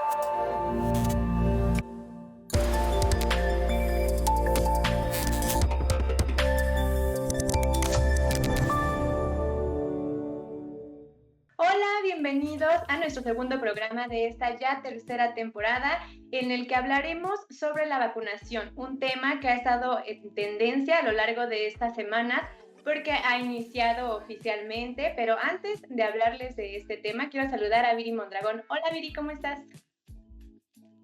Hola, bienvenidos a nuestro segundo programa de esta ya tercera temporada en el que hablaremos sobre la vacunación, un tema que ha estado en tendencia a lo largo de estas semanas porque ha iniciado oficialmente, pero antes de hablarles de este tema quiero saludar a Viri Mondragón. Hola Viri, ¿cómo estás?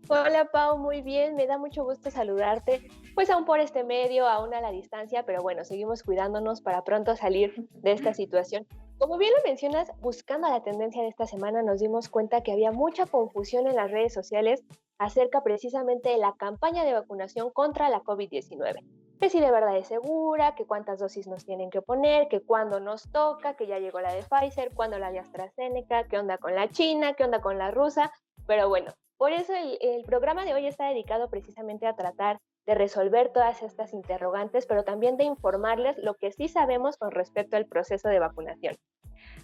Hola Pau, muy bien, me da mucho gusto saludarte, pues aún por este medio, aún a la distancia, pero bueno, seguimos cuidándonos para pronto salir de esta situación. Como bien lo mencionas, buscando la tendencia de esta semana nos dimos cuenta que había mucha confusión en las redes sociales acerca precisamente de la campaña de vacunación contra la COVID-19. Que si de verdad es segura, que cuántas dosis nos tienen que poner, que cuándo nos toca, que ya llegó la de Pfizer, cuándo la de AstraZeneca, qué onda con la China, qué onda con la rusa, pero bueno. Por eso el programa de hoy está dedicado precisamente a tratar de resolver todas estas interrogantes, pero también de informarles lo que sí sabemos con respecto al proceso de vacunación.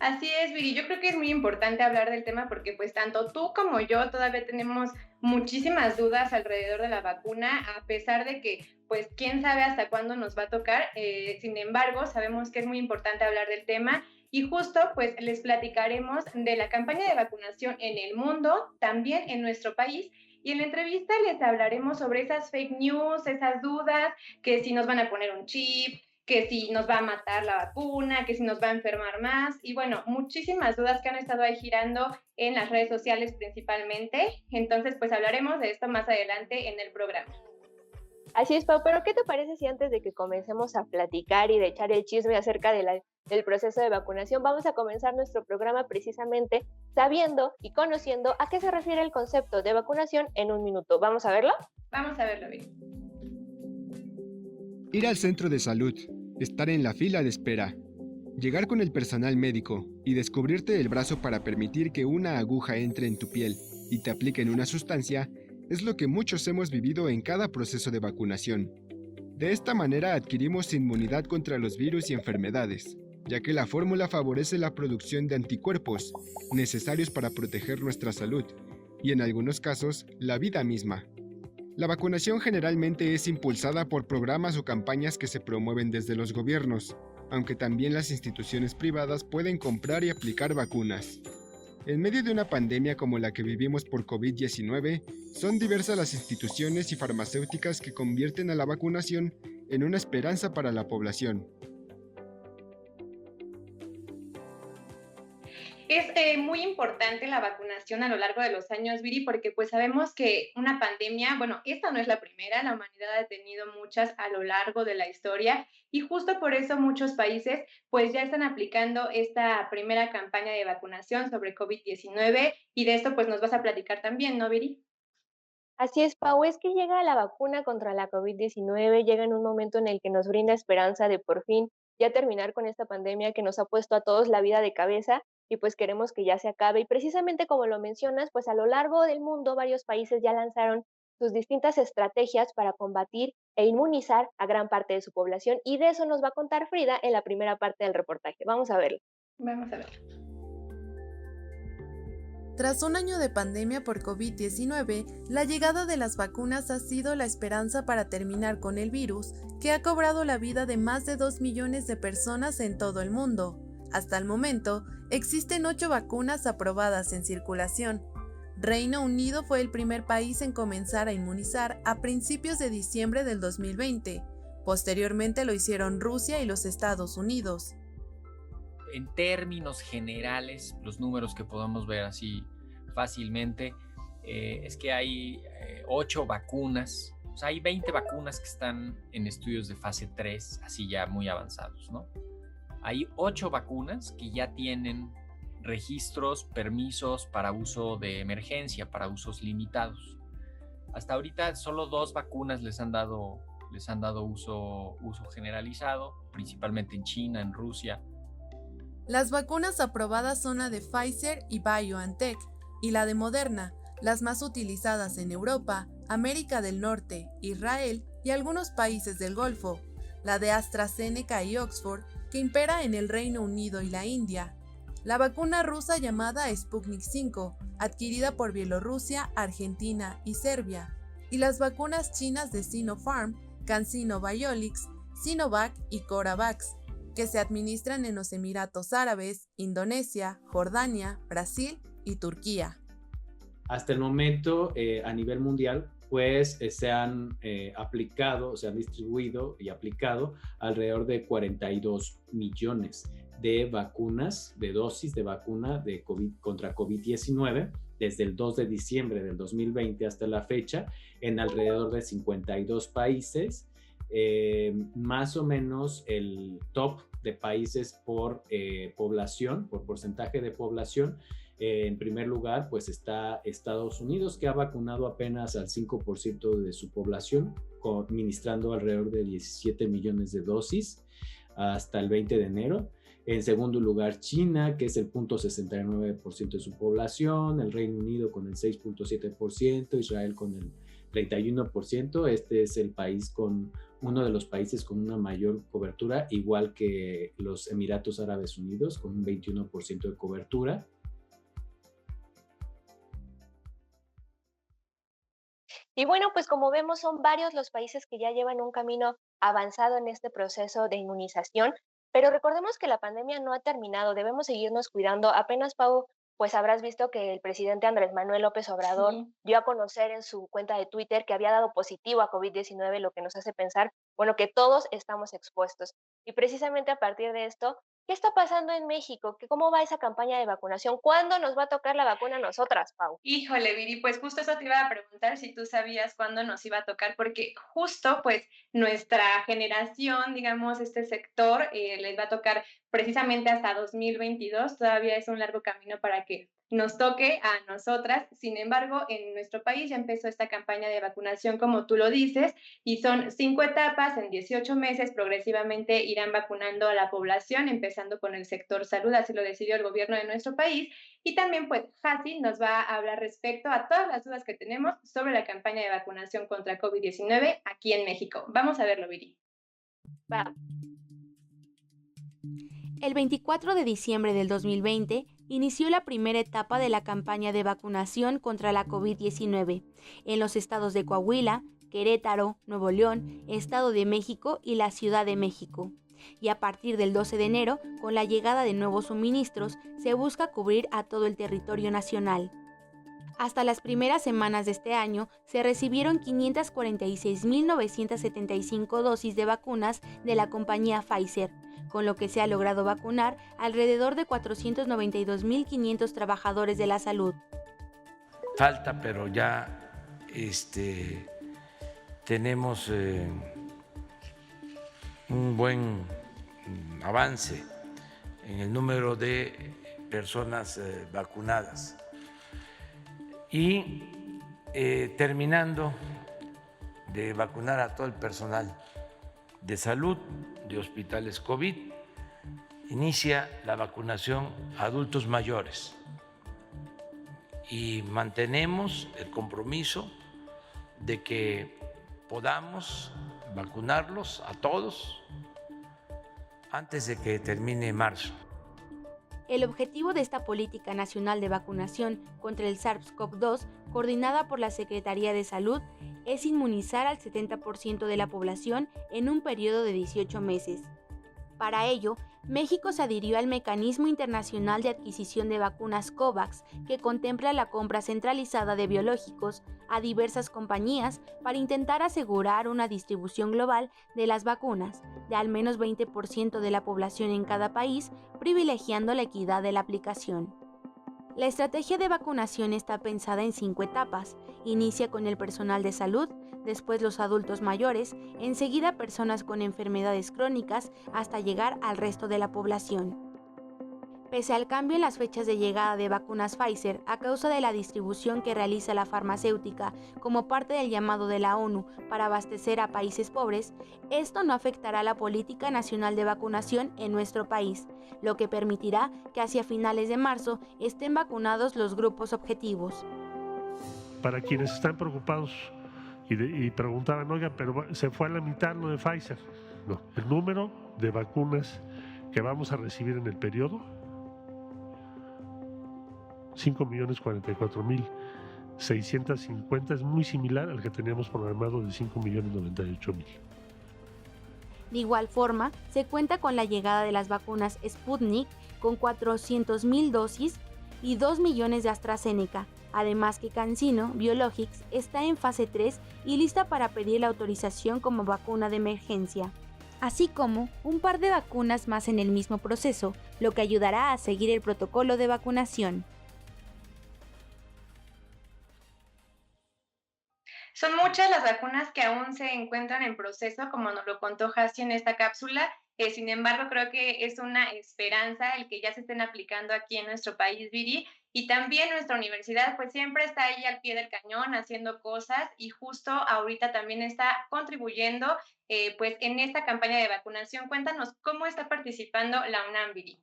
Así es, Viri, yo creo que es muy importante hablar del tema porque pues tanto tú como yo todavía tenemos muchísimas dudas alrededor de la vacuna, a pesar de que pues quién sabe hasta cuándo nos va a tocar, sin embargo sabemos que es muy importante hablar del tema y justo pues les platicaremos de la campaña de vacunación en el mundo, también en nuestro país. Y en la entrevista les hablaremos sobre esas fake news, esas dudas, que si nos van a poner un chip, que si nos va a matar la vacuna, que si nos va a enfermar más, y bueno, muchísimas dudas que han estado ahí girando en las redes sociales principalmente. Entonces, pues hablaremos de esto más adelante en el programa. Así es, Pau, pero ¿qué te parece si antes de que comencemos a platicar y de echar el chisme acerca del proceso de vacunación, vamos a comenzar nuestro programa precisamente sabiendo y conociendo a qué se refiere el concepto de vacunación en un minuto? ¿Vamos a verlo? Vamos a verlo bien. Ir al centro de salud, estar en la fila de espera, llegar con el personal médico y descubrirte el brazo para permitir que una aguja entre en tu piel y te apliquen una sustancia es lo que muchos hemos vivido en cada proceso de vacunación. De esta manera adquirimos inmunidad contra los virus y enfermedades, ya que la fórmula favorece la producción de anticuerpos necesarios para proteger nuestra salud y en algunos casos la vida misma. La vacunación generalmente es impulsada por programas o campañas que se promueven desde los gobiernos, aunque también las instituciones privadas pueden comprar y aplicar vacunas. En medio de una pandemia como la que vivimos por COVID-19, son diversas las instituciones y farmacéuticas que convierten a la vacunación en una esperanza para la población. Es muy importante la vacunación a lo largo de los años, Viri, porque pues sabemos que una pandemia, bueno, esta no es la primera, la humanidad ha tenido muchas a lo largo de la historia y justo por eso muchos países pues ya están aplicando esta primera campaña de vacunación sobre COVID-19 y de esto pues nos vas a platicar también, ¿no, Viri? Así es, Pau, es que llega la vacuna contra la COVID-19, llega en un momento en el que nos brinda esperanza de por fin ya terminar con esta pandemia que nos ha puesto a todos la vida de cabeza y pues queremos que ya se acabe. Y precisamente como lo mencionas, pues a lo largo del mundo varios países ya lanzaron sus distintas estrategias para combatir e inmunizar a gran parte de su población y de eso nos va a contar Frida en la primera parte del reportaje. Vamos a verlo. Vamos a ver. Tras un año de pandemia por COVID-19, la llegada de las vacunas ha sido la esperanza para terminar con el virus, que ha cobrado la vida de más de 2 millones de personas en todo el mundo. Hasta el momento, existen 8 vacunas aprobadas en circulación. Reino Unido fue el primer país en comenzar a inmunizar a principios de diciembre del 2020. Posteriormente lo hicieron Rusia y los Estados Unidos. En términos generales, los números que podemos ver así fácilmente, es que hay 8 vacunas, o sea, hay 20 vacunas que están en estudios de fase 3, así ya muy avanzados, ¿no? Hay 8 vacunas que ya tienen registros, permisos para uso de emergencia, para usos limitados. Hasta ahorita solo 2 vacunas les han dado uso generalizado, principalmente en China, en Rusia. Las vacunas aprobadas son la de Pfizer y BioNTech y la de Moderna, las más utilizadas en Europa, América del Norte, Israel y algunos países del Golfo, la de AstraZeneca y Oxford, que impera en el Reino Unido y la India. la vacuna rusa llamada Sputnik V, adquirida por Bielorrusia, Argentina y Serbia, y las vacunas chinas de Sinopharm, CanSino Biologics, Sinovac y Coravax, que se administran en los Emiratos Árabes, Indonesia, Jordania, Brasil y Turquía. Hasta el momento, a nivel mundial, pues se han aplicado, se han distribuido y aplicado alrededor de 42 millones de vacunas, de dosis de vacuna de COVID, contra COVID-19, desde el 2 de diciembre del 2020 hasta la fecha, en alrededor de 52 países, más o menos el top de países por población, por porcentaje de población. En primer lugar, pues está Estados Unidos, que ha vacunado apenas al 5% de su población, administrando alrededor de 17 millones de dosis hasta el 20 de enero. En segundo lugar, China, que es el 0.69% de su población, el Reino Unido con el 6.7%, Israel con el 31%. Este es el país uno de los países con una mayor cobertura, igual que los Emiratos Árabes Unidos, con un 21% de cobertura. Y bueno, pues como vemos, son varios los países que ya llevan un camino avanzado en este proceso de inmunización, pero recordemos que la pandemia no ha terminado, debemos seguirnos cuidando. Apenas, Pau, pues habrás visto que el presidente Andrés Manuel López Obrador dio a conocer en su cuenta de Twitter que había dado positivo a COVID-19, lo que nos hace pensar, bueno, que todos estamos expuestos. Y precisamente a partir de esto, ¿qué está pasando en México? ¿Cómo va esa campaña de vacunación? ¿Cuándo nos va a tocar la vacuna a nosotras, Pau? Híjole, Viri, pues justo eso te iba a preguntar si tú sabías cuándo nos iba a tocar, porque justo pues nuestra generación, digamos, este sector, les va a tocar precisamente hasta 2022, todavía es un largo camino para que nos toque a nosotras. Sin embargo, en nuestro país ya empezó esta campaña de vacunación, como tú lo dices, y son 5 etapas, en 18 meses progresivamente irán vacunando a la población, empezando con el sector salud, así lo decidió el gobierno de nuestro país. Y también, pues, Hasi nos va a hablar respecto a todas las dudas que tenemos sobre la campaña de vacunación contra COVID-19 aquí en México. Vamos a verlo, Viri. Va. El 24 de diciembre del 2020 inició la primera etapa de la campaña de vacunación contra la COVID-19 en los estados de Coahuila, Querétaro, Nuevo León, Estado de México y la Ciudad de México. Y a partir del 12 de enero, con la llegada de nuevos suministros, se busca cubrir a todo el territorio nacional. Hasta las primeras semanas de este año, se recibieron 546.975 dosis de vacunas de la compañía Pfizer, con lo que se ha logrado vacunar alrededor de 492.500 trabajadores de la salud. Falta, pero ya tenemos un buen avance en el número de personas vacunadas. Y terminando de vacunar a todo el personal de salud de hospitales COVID, inicia la vacunación a adultos mayores y mantenemos el compromiso de que podamos vacunarlos a todos antes de que termine marzo. El objetivo de esta política nacional de vacunación contra el SARS-CoV-2, coordinada por la Secretaría de Salud, es inmunizar al 70% de la población en un periodo de 18 meses. Para ello, México se adhirió al Mecanismo Internacional de Adquisición de Vacunas COVAX, que contempla la compra centralizada de biológicos a diversas compañías para intentar asegurar una distribución global de las vacunas de al menos 20% de la población en cada país, privilegiando la equidad de la aplicación. La estrategia de vacunación está pensada en 5 etapas. Inicia con el personal de salud, después los adultos mayores, enseguida personas con enfermedades crónicas, hasta llegar al resto de la población. Pese al cambio en las fechas de llegada de vacunas Pfizer a causa de la distribución que realiza la farmacéutica como parte del llamado de la ONU para abastecer a países pobres, esto no afectará la política nacional de vacunación en nuestro país, lo que permitirá que hacia finales de marzo estén vacunados los grupos objetivos. Para quienes están preocupados y preguntaban, oiga, pero se fue a la mitad lo de Pfizer. No, el número de vacunas que vamos a recibir en el periodo 5.044.650, es muy similar al que teníamos programado de 5.098.000. De igual forma, se cuenta con la llegada de las vacunas Sputnik con 400.000 dosis y 2 millones de AstraZeneca, además que CanSino Biologics está en fase 3 y lista para pedir la autorización como vacuna de emergencia, así como un par de vacunas más en el mismo proceso, lo que ayudará a seguir el protocolo de vacunación. Son muchas las vacunas que aún se encuentran en proceso, como nos lo contó Jassi en esta cápsula. Sin embargo, creo que es una esperanza el que ya se estén aplicando aquí en nuestro país, Viri. Y también nuestra universidad, pues siempre está ahí al pie del cañón haciendo cosas y justo ahorita también está contribuyendo pues en esta campaña de vacunación. Cuéntanos cómo está participando la UNAM, Viri.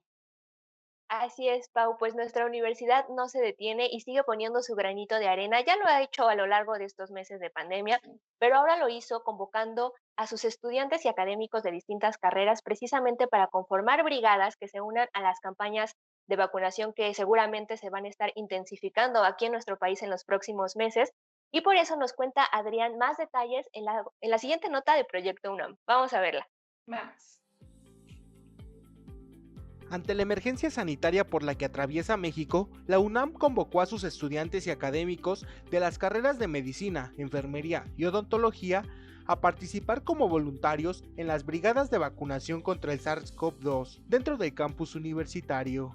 Así es, Pau, pues nuestra universidad no se detiene y sigue poniendo su granito de arena. Ya lo ha hecho a lo largo de estos meses de pandemia, pero ahora lo hizo convocando a sus estudiantes y académicos de distintas carreras precisamente para conformar brigadas que se unan a las campañas de vacunación que seguramente se van a estar intensificando aquí en nuestro país en los próximos meses. Y por eso nos cuenta Adrián más detalles en la siguiente nota de Proyecto UNAM. Vamos a verla. Vamos. Ante la emergencia sanitaria por la que atraviesa México, la UNAM convocó a sus estudiantes y académicos de las carreras de medicina, enfermería y odontología a participar como voluntarios en las brigadas de vacunación contra el SARS-CoV-2 dentro del campus universitario.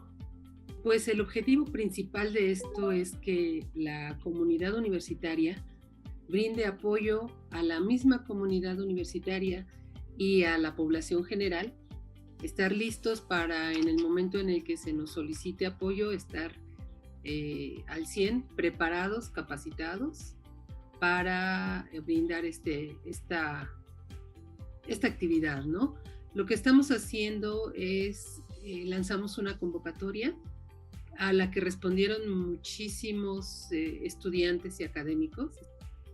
Pues el objetivo principal de esto es que la comunidad universitaria brinde apoyo a la misma comunidad universitaria y a la población general, estar listos para en el momento en el que se nos solicite apoyo, estar al 100 preparados, capacitados para brindar esta actividad, ¿no? Lo que estamos haciendo es, lanzamos una convocatoria a la que respondieron muchísimos estudiantes y académicos.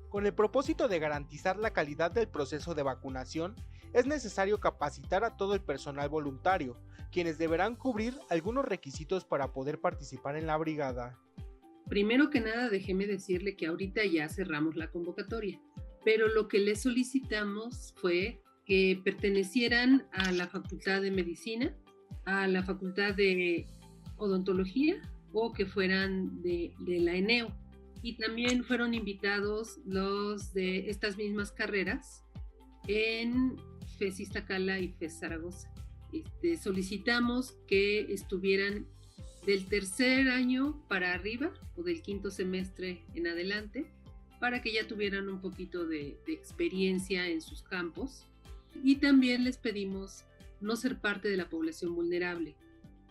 Con el propósito de garantizar la calidad del proceso de vacunación, es necesario capacitar a todo el personal voluntario, quienes deberán cubrir algunos requisitos para poder participar en la brigada. Primero que nada, déjeme decirle que ahorita ya cerramos la convocatoria, pero lo que les solicitamos fue que pertenecieran a la Facultad de Medicina, a la Facultad de Odontología o que fueran de la ENEO. Y también fueron invitados los de estas mismas carreras en FES Iztacala y FES Zaragoza. Solicitamos que estuvieran del tercer año para arriba o del quinto semestre en adelante para que ya tuvieran un poquito de experiencia en sus campos. Y también les pedimos no ser parte de la población vulnerable,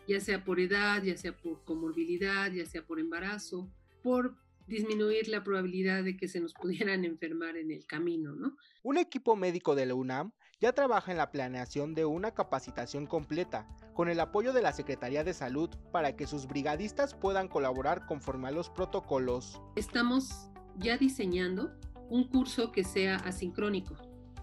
ya sea por edad, ya sea por comorbilidad, ya sea por embarazo, por disminuir la probabilidad de que se nos pudieran enfermar en el camino, ¿no? Un equipo médico de la UNAM ya trabaja en la planeación de una capacitación completa, con el apoyo de la Secretaría de Salud para que sus brigadistas puedan colaborar conforme a los protocolos. Estamos ya diseñando un curso que sea asincrónico,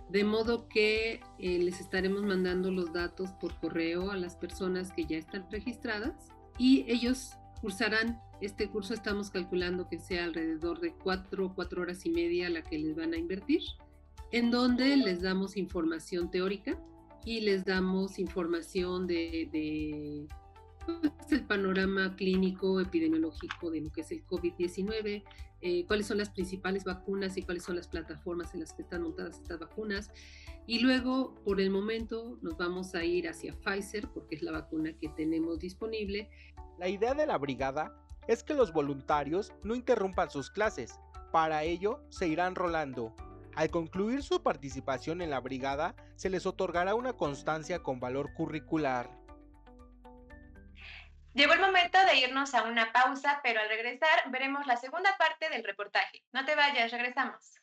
de modo que les estaremos mandando los datos por correo a las personas que ya están registradas y ellos cursarán este curso. Estamos calculando que sea alrededor de 4 horas y media la que les van a invertir, en donde les damos información teórica y les damos información de pues, el panorama clínico, epidemiológico de lo que es el COVID-19, cuáles son las principales vacunas y cuáles son las plataformas en las que están montadas estas vacunas. Y luego, por el momento, nos vamos a ir hacia Pfizer, porque es la vacuna que tenemos disponible. La idea de la brigada es que los voluntarios no interrumpan sus clases. Para ello, se irán rolando. Al concluir su participación en la brigada, se les otorgará una constancia con valor curricular. Llegó el momento de irnos a una pausa, pero al regresar veremos la segunda parte del reportaje. No te vayas, regresamos.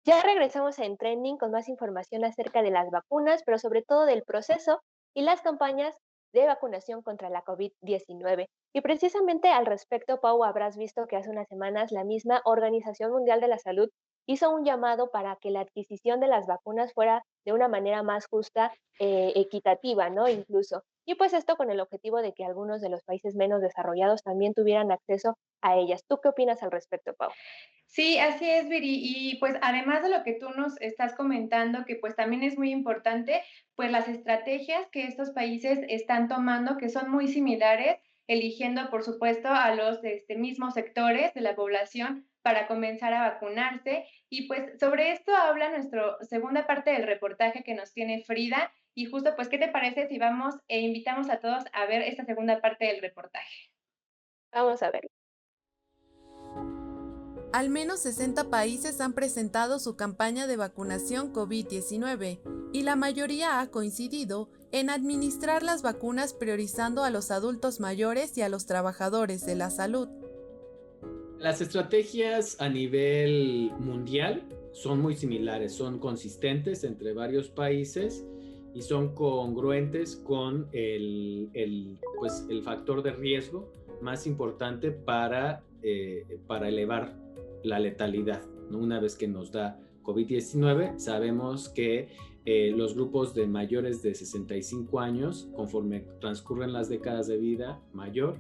Ya regresamos en Trending con más información acerca de las vacunas, pero sobre todo del proceso y las campañas de vacunación contra la COVID-19. Y precisamente al respecto, Pau, habrás visto que hace unas semanas la misma Organización Mundial de la Salud hizo un llamado para que la adquisición de las vacunas fuera de una manera más justa, equitativa, ¿no? Incluso. Y pues esto con el objetivo de que algunos de los países menos desarrollados también tuvieran acceso a ellas. ¿Tú qué opinas al respecto, Pau? Sí, así es, Viri. Y pues además de lo que tú nos estás comentando, que pues también es muy importante, pues las estrategias que estos países están tomando, que son muy similares, eligiendo por supuesto a los mismos sectores de la población para comenzar a vacunarse. Y pues sobre esto habla nuestra segunda parte del reportaje que nos tiene Frida. Y justo pues, ¿qué te parece si vamos e invitamos a todos a ver esta segunda parte del reportaje? Vamos a ver. Al menos 60 países han presentado su campaña de vacunación COVID-19 y la mayoría ha coincidido en administrar las vacunas priorizando a los adultos mayores y a los trabajadores de la salud. Las estrategias a nivel mundial son muy similares, son consistentes entre varios países y son congruentes con el factor de riesgo más importante para elevar la letalidad, ¿no? Una vez que nos da COVID-19, sabemos que los grupos de mayores de 65 años, conforme transcurren las décadas de vida mayor,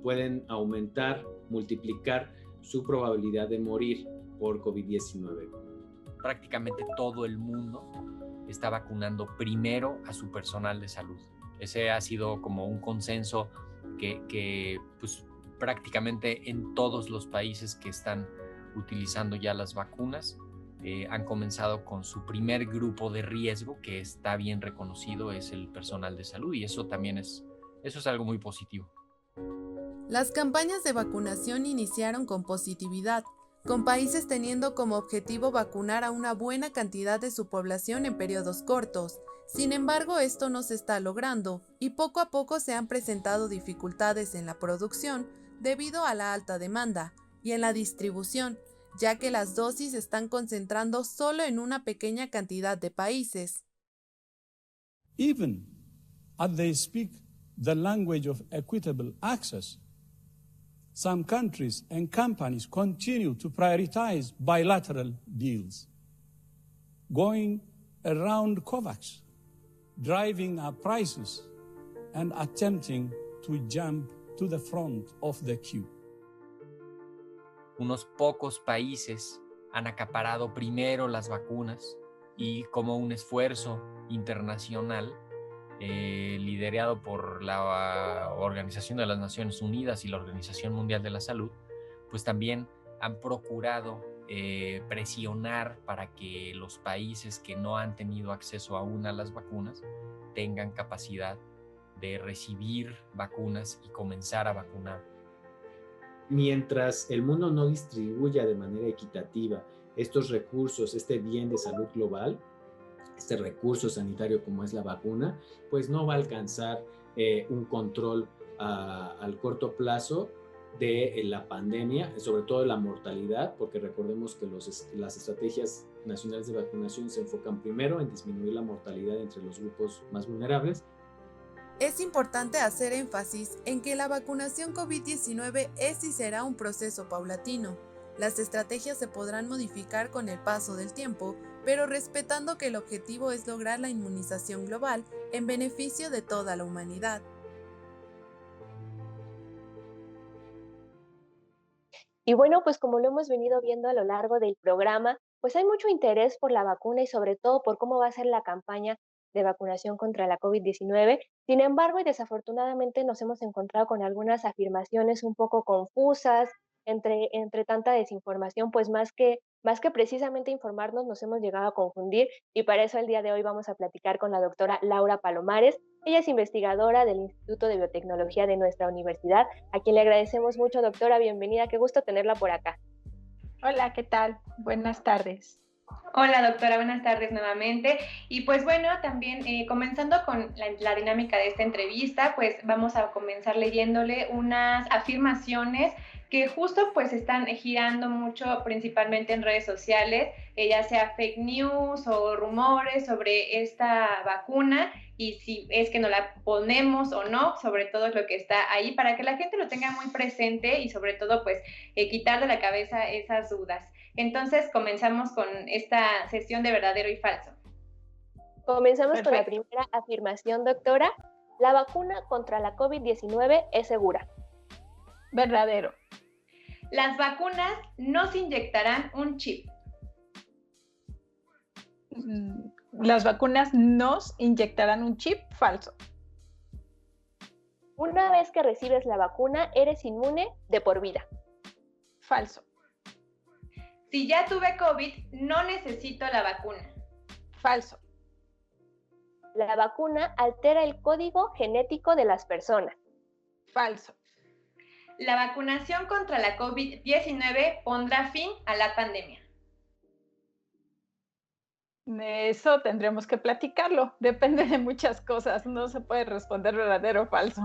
pueden aumentar, multiplicar su probabilidad de morir por COVID-19. Prácticamente todo el mundo está vacunando primero a su personal de salud. Ese ha sido como un consenso que pues, prácticamente en todos los países que están utilizando ya las vacunas han comenzado con su primer grupo de riesgo, que está bien reconocido, es el personal de salud, y eso también es algo muy positivo. Las campañas de vacunación iniciaron con positividad, con países teniendo como objetivo vacunar a una buena cantidad de su población en periodos cortos. Sin embargo, esto no se está logrando y poco a poco se han presentado dificultades en la producción debido a la alta demanda y en la distribución, ya que las dosis se están concentrando solo en una pequeña cantidad de países. Even as they speak the language of equitable access, some countries and companies continue to prioritize bilateral deals, going around COVAX, driving up prices, and attempting to jump to the front of the queue. Unos pocos países han acaparado primero las vacunas y como un esfuerzo internacional liderado por la Organización de las Naciones Unidas y la Organización Mundial de la Salud, pues también han procurado presionar para que los países que no han tenido acceso aún a las vacunas tengan capacidad de recibir vacunas y comenzar a vacunar. Mientras el mundo no distribuya de manera equitativa estos recursos, este bien de salud global, este recurso sanitario como es la vacuna, pues no va a alcanzar un control al corto plazo de la pandemia, sobre todo de la mortalidad, porque recordemos que las estrategias nacionales de vacunación se enfocan primero en disminuir la mortalidad entre los grupos más vulnerables. Es importante hacer énfasis en que la vacunación COVID-19 es y será un proceso paulatino. Las estrategias se podrán modificar con el paso del tiempo, pero respetando que el objetivo es lograr la inmunización global en beneficio de toda la humanidad. Y bueno, pues como lo hemos venido viendo a lo largo del programa, pues hay mucho interés por la vacuna y sobre todo por cómo va a ser la campaña de vacunación contra la COVID-19. Sin embargo, y desafortunadamente nos hemos encontrado con algunas afirmaciones un poco confusas, entre tanta desinformación, pues más que precisamente informarnos, nos hemos llegado a confundir y para eso el día de hoy vamos a platicar con la doctora Laura Palomares. Ella es investigadora del Instituto de Biotecnología de nuestra universidad, a quien le agradecemos mucho, doctora, bienvenida, qué gusto tenerla por acá. Hola, ¿qué tal? Buenas tardes. Hola doctora, buenas tardes nuevamente. Y pues bueno, también comenzando con la dinámica de esta entrevista, pues vamos a comenzar leyéndole unas afirmaciones que justo pues están girando mucho principalmente en redes sociales, ya sea fake news o rumores sobre esta vacuna y si es que nos la ponemos o no, sobre todo lo que está ahí, para que la gente lo tenga muy presente y sobre todo pues quitar de la cabeza esas dudas. Entonces comenzamos con esta sesión de verdadero y falso. Comenzamos Perfecto. con la primera afirmación, doctora. La vacuna contra la COVID-19 es segura. Verdadero. Las vacunas nos inyectarán un chip. Las vacunas nos inyectarán un chip. Falso. Una vez que recibes la vacuna, eres inmune de por vida. Falso. Si ya tuve COVID, no necesito la vacuna. Falso. La vacuna altera el código genético de las personas. Falso. La vacunación contra la COVID-19 pondrá fin a la pandemia. Eso tendremos que platicarlo. Depende de muchas cosas. No se puede responder verdadero o falso.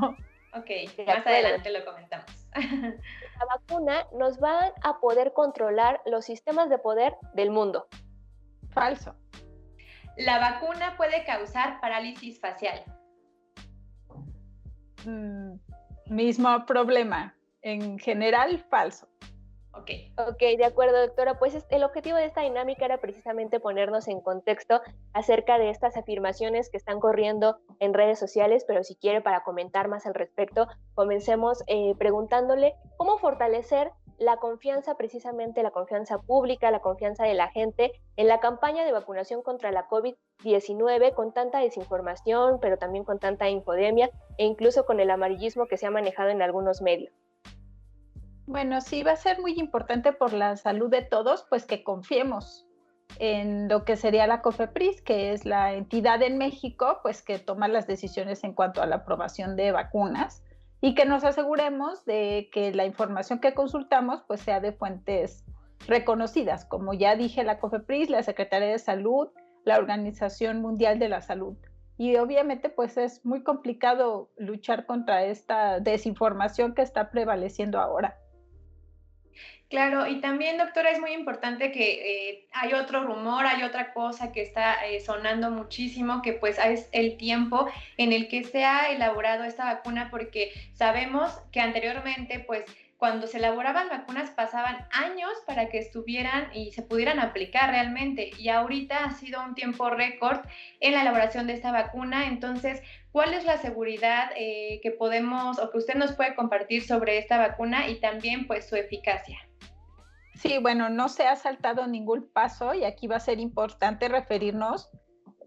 Ok, más adelante lo comentamos. La vacuna nos va a poder controlar los sistemas de poder del mundo. Falso. La vacuna puede causar parálisis facial. Mismo problema. En general, falso. Ok, de acuerdo, doctora. Pues el objetivo de esta dinámica era precisamente ponernos en contexto acerca de estas afirmaciones que están corriendo en redes sociales, pero si quiere, para comentar más al respecto, comencemos preguntándole cómo fortalecer la confianza, precisamente la confianza pública, la confianza de la gente en la campaña de vacunación contra la COVID-19 con tanta desinformación, pero también con tanta infodemia e incluso con el amarillismo que se ha manejado en algunos medios. Bueno, sí, va a ser muy importante por la salud de todos, pues que confiemos en lo que sería la COFEPRIS, que es la entidad en México, pues que toma las decisiones en cuanto a la aprobación de vacunas y que nos aseguremos de que la información que consultamos pues sea de fuentes reconocidas, como ya dije, la COFEPRIS, la Secretaría de Salud, la Organización Mundial de la Salud. Y obviamente pues es muy complicado luchar contra esta desinformación que está prevaleciendo ahora. Claro, y también, doctora, es muy importante que hay otro rumor, hay otra cosa que está sonando muchísimo, que pues es el tiempo en el que se ha elaborado esta vacuna, porque sabemos que anteriormente pues cuando se elaboraban vacunas pasaban años para que estuvieran y se pudieran aplicar realmente, y ahorita ha sido un tiempo récord en la elaboración de esta vacuna. Entonces, ¿cuál es la seguridad que podemos o que usted nos puede compartir sobre esta vacuna y también pues su eficacia? Sí, bueno, no se ha saltado ningún paso y aquí va a ser importante referirnos,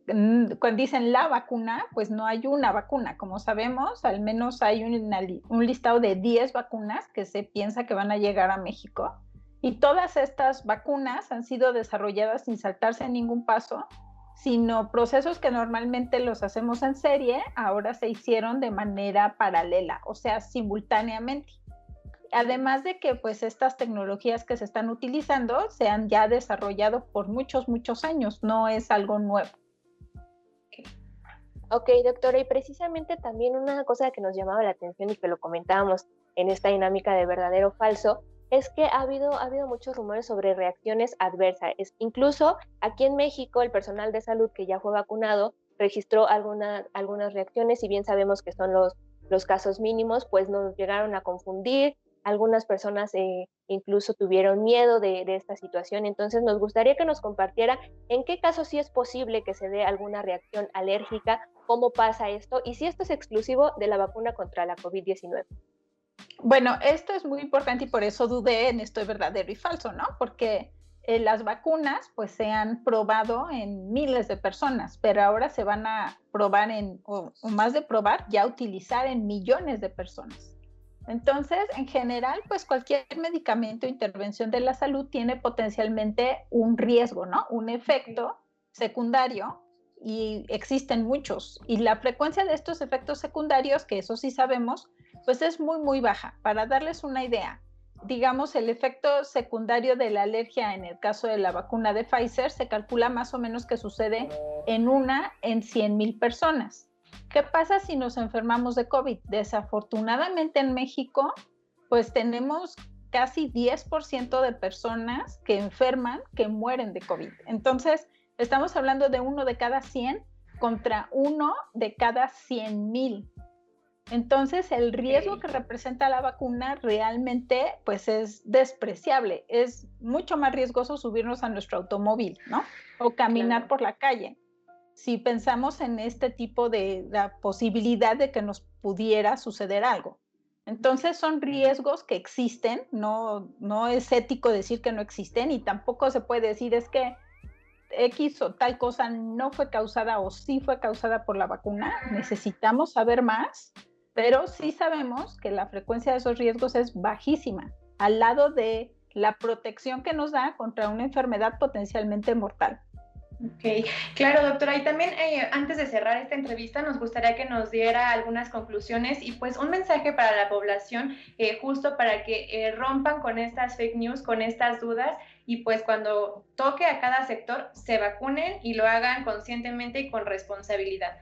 cuando dicen la vacuna, pues no hay una vacuna. Como sabemos, al menos hay un listado de 10 vacunas que se piensa que van a llegar a México, y todas estas vacunas han sido desarrolladas sin saltarse ningún paso, sino procesos que normalmente los hacemos en serie, ahora se hicieron de manera paralela, o sea, simultáneamente. Además de que pues estas tecnologías que se están utilizando se han ya desarrollado por muchos años, no es algo nuevo. Ok, doctora, y precisamente también una cosa que nos llamaba la atención y que lo comentábamos en esta dinámica de verdadero o falso, es que ha habido muchos rumores sobre reacciones adversas. Incluso aquí en México, el personal de salud que ya fue vacunado registró algunas reacciones, si bien sabemos que son los casos mínimos, pues nos llegaron a confundir. Algunas personas incluso tuvieron miedo de esta situación. Entonces nos gustaría que nos compartiera en qué casos sí es posible que se dé alguna reacción alérgica, cómo pasa esto y si esto es exclusivo de la vacuna contra la COVID-19. Bueno, esto es muy importante y por eso dudé en esto de verdadero y falso, ¿no? Porque las vacunas pues se han probado en miles de personas, pero ahora se van a probar o más de probar, ya utilizar en millones de personas. Entonces, en general, pues cualquier medicamento o intervención de la salud tiene potencialmente un riesgo, ¿no? Un efecto secundario, y existen muchos. Y la frecuencia de estos efectos secundarios, que eso sí sabemos, pues es muy baja. Para darles una idea, digamos, el efecto secundario de la alergia en el caso de la vacuna de Pfizer se calcula más o menos que sucede en 100,000 personas. ¿Qué pasa si nos enfermamos de COVID? Desafortunadamente en México, pues tenemos casi 10% de personas que enferman, que mueren de COVID. Entonces, estamos hablando de 1 de cada 100 contra 1 de cada 100,000. Entonces, el riesgo que representa la vacuna realmente pues es despreciable. Es mucho más riesgoso subirnos a nuestro automóvil, ¿no? O caminar por la calle. Si pensamos en este tipo de la posibilidad de que nos pudiera suceder algo. Entonces, son riesgos que existen, no es ético decir que no existen y tampoco se puede decir es que X o tal cosa no fue causada o sí fue causada por la vacuna. Necesitamos saber más, pero sí sabemos que la frecuencia de esos riesgos es bajísima, al lado de la protección que nos da contra una enfermedad potencialmente mortal. Ok, claro, doctora. Y también antes de cerrar esta entrevista, nos gustaría que nos diera algunas conclusiones y pues un mensaje para la población, justo para que rompan con estas fake news, con estas dudas y pues cuando toque a cada sector se vacunen y lo hagan conscientemente y con responsabilidad.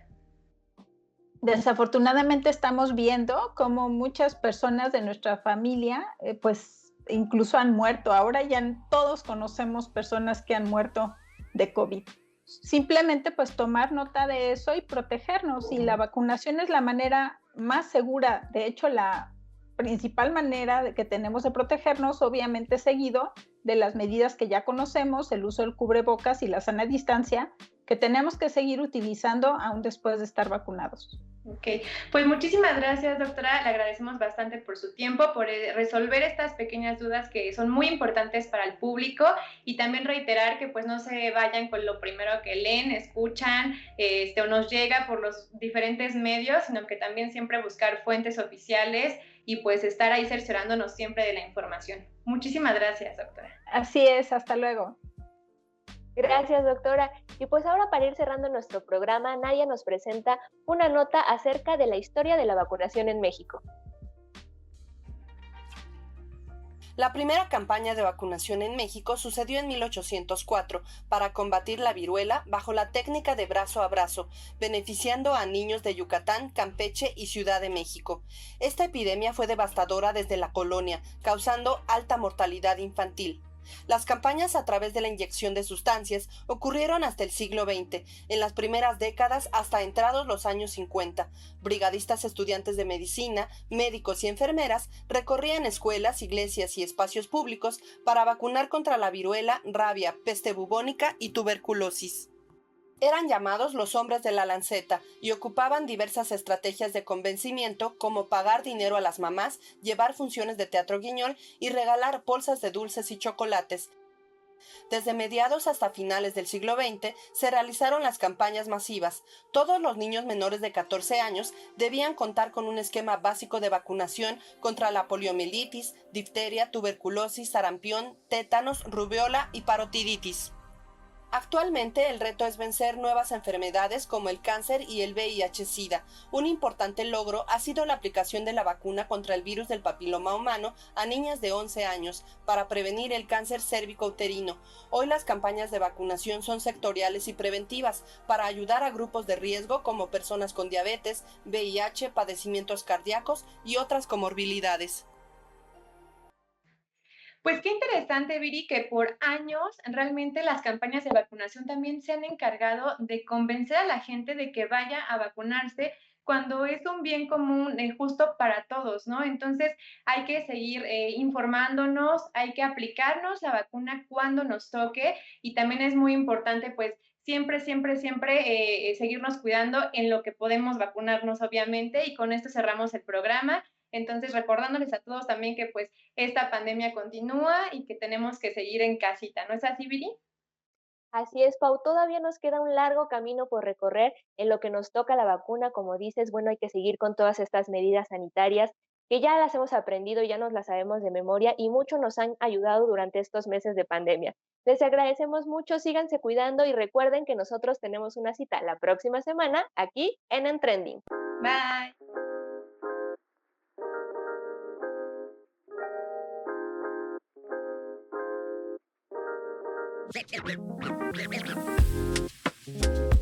Desafortunadamente estamos viendo cómo muchas personas de nuestra familia pues incluso han muerto. Ahora ya todos conocemos personas que han muerto de COVID. Simplemente pues tomar nota de eso y protegernos, y la vacunación es la manera más segura, de hecho la principal manera que tenemos de protegernos, obviamente seguido de las medidas que ya conocemos, el uso del cubrebocas y la sana distancia, que tenemos que seguir utilizando aún después de estar vacunados. Ok, pues muchísimas gracias, doctora. Le agradecemos bastante por su tiempo, por resolver estas pequeñas dudas que son muy importantes para el público, y también reiterar que pues no se vayan con lo primero que leen, escuchan o nos llega por los diferentes medios, sino que también siempre buscar fuentes oficiales y pues estar ahí cerciorándonos siempre de la información. Muchísimas gracias, doctora. Así es, hasta luego. Gracias, doctora. Y pues ahora, para ir cerrando nuestro programa, Nadia nos presenta una nota acerca de la historia de la vacunación en México. La primera campaña de vacunación en México sucedió en 1804 para combatir la viruela bajo la técnica de brazo a brazo, beneficiando a niños de Yucatán, Campeche y Ciudad de México. Esta epidemia fue devastadora desde la colonia, causando alta mortalidad infantil. Las campañas a través de la inyección de sustancias ocurrieron hasta el siglo XX, en las primeras décadas hasta entrados los años 50. Brigadistas estudiantes de medicina, médicos y enfermeras recorrían escuelas, iglesias y espacios públicos para vacunar contra la viruela, rabia, peste bubónica y tuberculosis. Eran llamados los hombres de la lanceta y ocupaban diversas estrategias de convencimiento, como pagar dinero a las mamás, llevar funciones de teatro guiñol y regalar bolsas de dulces y chocolates. Desde mediados hasta finales del siglo XX se realizaron las campañas masivas. Todos los niños menores de 14 años debían contar con un esquema básico de vacunación contra la poliomielitis, difteria, tuberculosis, sarampión, tétanos, rubiola y parotiditis. Actualmente el reto es vencer nuevas enfermedades como el cáncer y el VIH-Sida. Un importante logro ha sido la aplicación de la vacuna contra el virus del papiloma humano a niñas de 11 años para prevenir el cáncer cérvico-uterino. Hoy las campañas de vacunación son sectoriales y preventivas para ayudar a grupos de riesgo como personas con diabetes, VIH, padecimientos cardíacos y otras comorbilidades. Pues qué interesante, Viri, que por años realmente las campañas de vacunación también se han encargado de convencer a la gente de que vaya a vacunarse cuando es un bien común justo para todos, ¿no? Entonces hay que seguir informándonos, hay que aplicarnos la vacuna cuando nos toque, y también es muy importante pues siempre seguirnos cuidando en lo que podemos vacunarnos, obviamente, y con esto cerramos el programa. Entonces, recordándoles a todos también que pues esta pandemia continúa y que tenemos que seguir en casita, ¿no es así, Viri? Así es, Pau, todavía nos queda un largo camino por recorrer en lo que nos toca la vacuna. Como dices, bueno, hay que seguir con todas estas medidas sanitarias que ya las hemos aprendido, ya nos las sabemos de memoria y mucho nos han ayudado durante estos meses de pandemia. Les agradecemos mucho, síganse cuidando y recuerden que nosotros tenemos una cita la próxima semana aquí en Trending. Bye. Thank you.